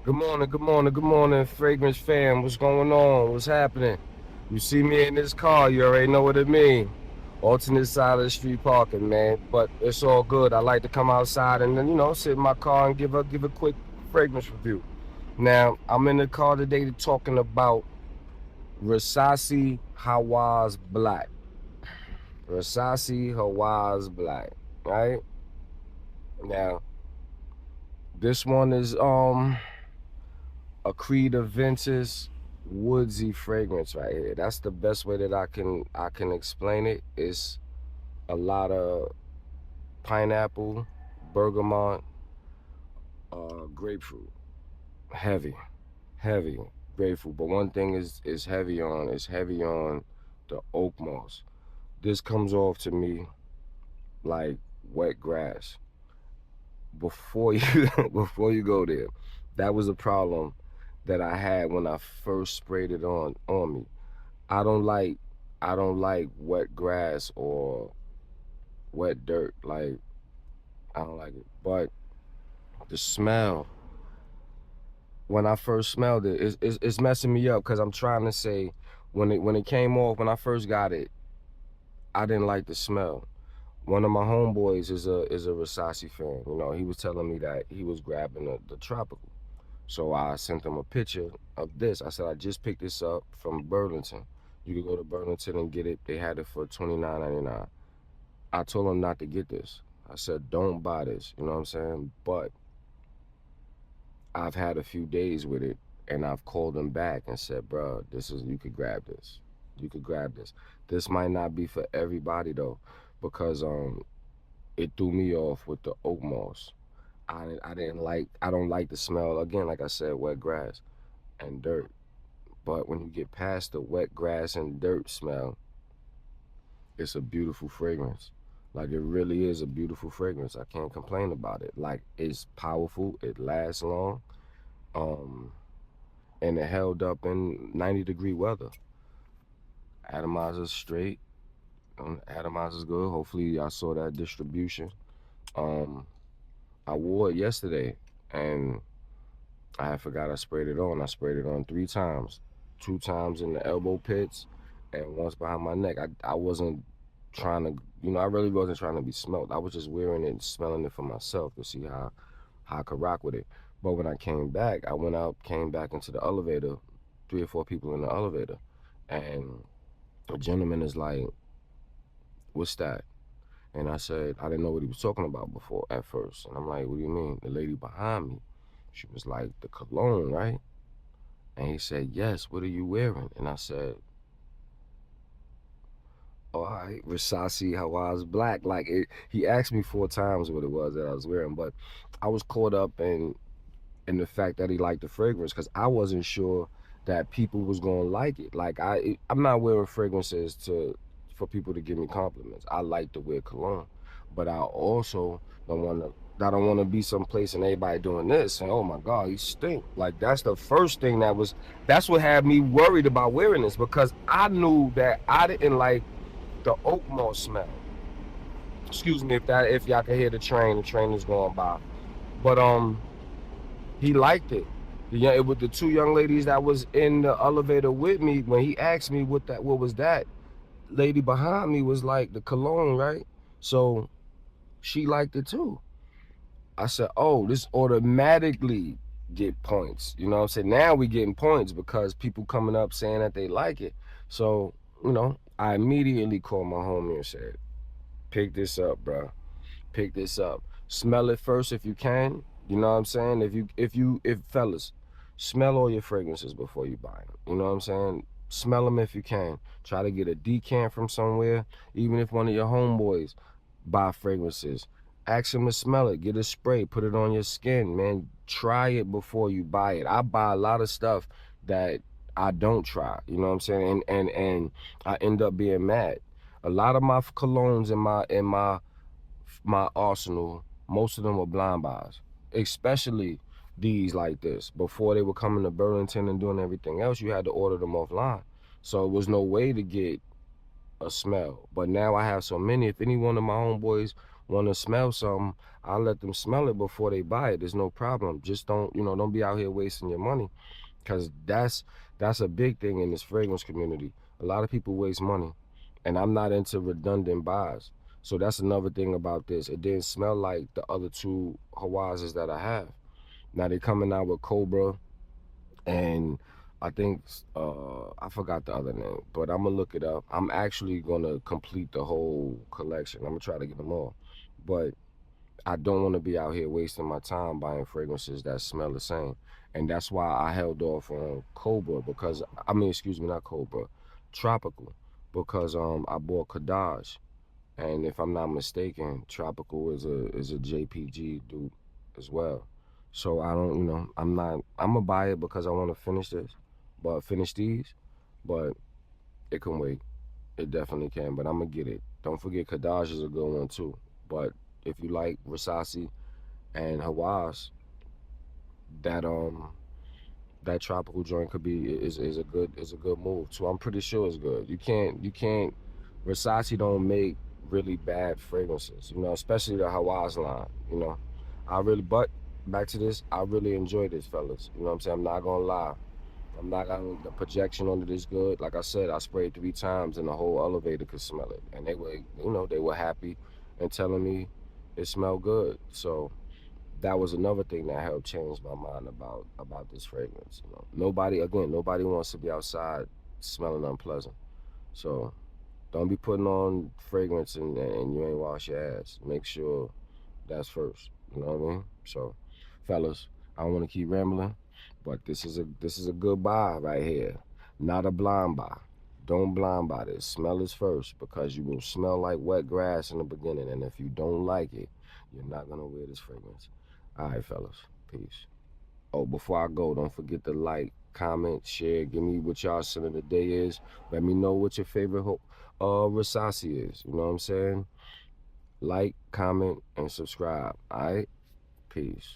Good morning, good morning, good morning, Fragrance fam. What's going on? What's happening? You see me in this car, you already know what it mean. Alternate side of the street parking, man. But it's all good. I like to come outside and then, sit in my car and give a quick fragrance review. Now, I'm in the car today talking about Rasasi Hawas Black. Rasasi Hawas Black. Right? Now, this one is a Creed Aventus woodsy fragrance right here. That's the best way that I can explain it. It's a lot of pineapple, bergamot, grapefruit. Heavy, heavy grapefruit. But one thing is heavy on the oak moss. This comes off to me like wet grass. Before you before you go there, that was a problem that I had when I first sprayed it on me. I don't like I don't like wet grass or wet dirt. Like I don't like it. But the smell, when I first smelled it, it's messing me up because I'm trying to say when it came off when I first got it, I didn't like the smell. One of my homeboys is a Rasasi fan. He was telling me that he was grabbing the tropical. So I sent him a picture of this. I said I just picked this up from Burlington. You could go to Burlington and get it. They had it for $29.99. I told him not to get this. I said, don't buy this. You know what I'm saying? But I've had a few days with it and I've called him back and said, bro, you could grab this. You could grab this. This might not be for everybody though, because it threw me off with the oak moss. I don't like the smell. Again, like I said, wet grass and dirt. But when you get past the wet grass and dirt smell, it's a beautiful fragrance. Like it really is a beautiful fragrance. I can't complain about it. Like it's powerful. It lasts long. Um, and it held up in 90-degree weather. Atomizer's straight. Atomizer's good. Hopefully y'all saw that distribution. Um, I wore it yesterday and I forgot I sprayed it on. I sprayed it on 3 times. 2 times in the elbow pits and once behind my neck. I wasn't trying to, I really wasn't trying to be smelt. I was just wearing it and smelling it for myself to see how I could rock with it. But when I came back, I went out, came back into the elevator, 3 or 4 people in the elevator, and a gentleman is like, "What's that?" And I said, I didn't know what he was talking about before at first. And I'm like, "What do you mean?" The lady behind me, she was like, "The cologne, right?" And he said, "Yes, what are you wearing?" And I said, "All right, Rasasi Hawas Black." Like he asked me 4 times what it was that I was wearing, but I was caught up in the fact that he liked the fragrance because I wasn't sure that people was gonna like it. Like I'm not wearing fragrances to for people to give me compliments. I like to wear cologne, but I also don't want to. I don't want to be someplace and everybody doing this and oh my god, you stink. Like that's the first thing that's what had me worried about wearing this because I knew that I didn't like the oak moss smell. Excuse me if y'all can hear the train is going by. But he liked it. It was the 2 young ladies that was in the elevator with me. When he asked me what was that, lady behind me was like the cologne, right? So she liked it too. I said, oh, this automatically get points. You know what I'm saying? Now we getting points because people coming up saying that they like it. So, I immediately called my homie and said, pick this up, bro. Pick this up. Smell it first if you can. You know what I'm saying? If fellas, smell all your fragrances before you buy them. You know what I'm saying? Smell them if you can. Try to get a decant from somewhere. Even if one of your homeboys buy fragrances, ask him to smell it. Get a spray. Put it on your skin, man. Try it before you buy it. I buy a lot of stuff that I don't try. You know what I'm saying? And I end up being mad. A lot of my colognes in my arsenal, most of them were blind buys, especially these like this. Before they were coming to Burlington and doing everything else, you had to order them offline. So it was no way to get a smell. But now I have so many. If any one of my homeboys want to smell something, I'll let them smell it before they buy it. There's no problem. Just don't, don't be out here wasting your money, because that's a big thing in this fragrance community. A lot of people waste money, and I'm not into redundant buys. So that's another thing about this. It didn't smell like the other two Hawazes that I have. Now they're coming out with Cobra, and I think I forgot the other name, but I'm gonna look it up. I'm actually gonna complete the whole collection. I'm gonna try to get them all, but I don't want to be out here wasting my time buying fragrances that smell the same. And that's why I held off on Cobra, because I mean, excuse me, not Cobra, Tropical, because I bought Kadaj, and if I'm not mistaken, Tropical is a JPG dude as well. So I don't, I'm not. I'm gonna buy it because I want to finish this, but finish these, but it can wait. It definitely can, but I'm gonna get it. Don't forget, Kadaj is a good one too. But if you like Versace and Hawas, that that tropical joint could be is a good move too. I'm pretty sure it's good. You can't Versace don't make really bad fragrances, especially the Hawas line. I really but back to this, I really enjoy this, fellas. You know what I'm saying? I'm not gonna lie. I'm not gonna the projection on it is good. Like I said, I sprayed 3 times and the whole elevator could smell it. And they were happy and telling me it smelled good. So that was another thing that helped change my mind about this fragrance. Nobody wants to be outside smelling unpleasant. So don't be putting on fragrance and you ain't wash your ass. Make sure that's first. You know what I mean? So, fellas, I don't want to keep rambling, but this is a good buy right here. Not a blind buy. Don't blind buy this. Smell this first, because you will smell like wet grass in the beginning, and if you don't like it, you're not gonna wear this fragrance. All right, fellas. Peace. Oh, before I go, don't forget to like, comment, share. Give me what y'all scent of the day is. Let me know what your favorite Versace is. You know what I'm saying? Like, comment, and subscribe. All right. Peace.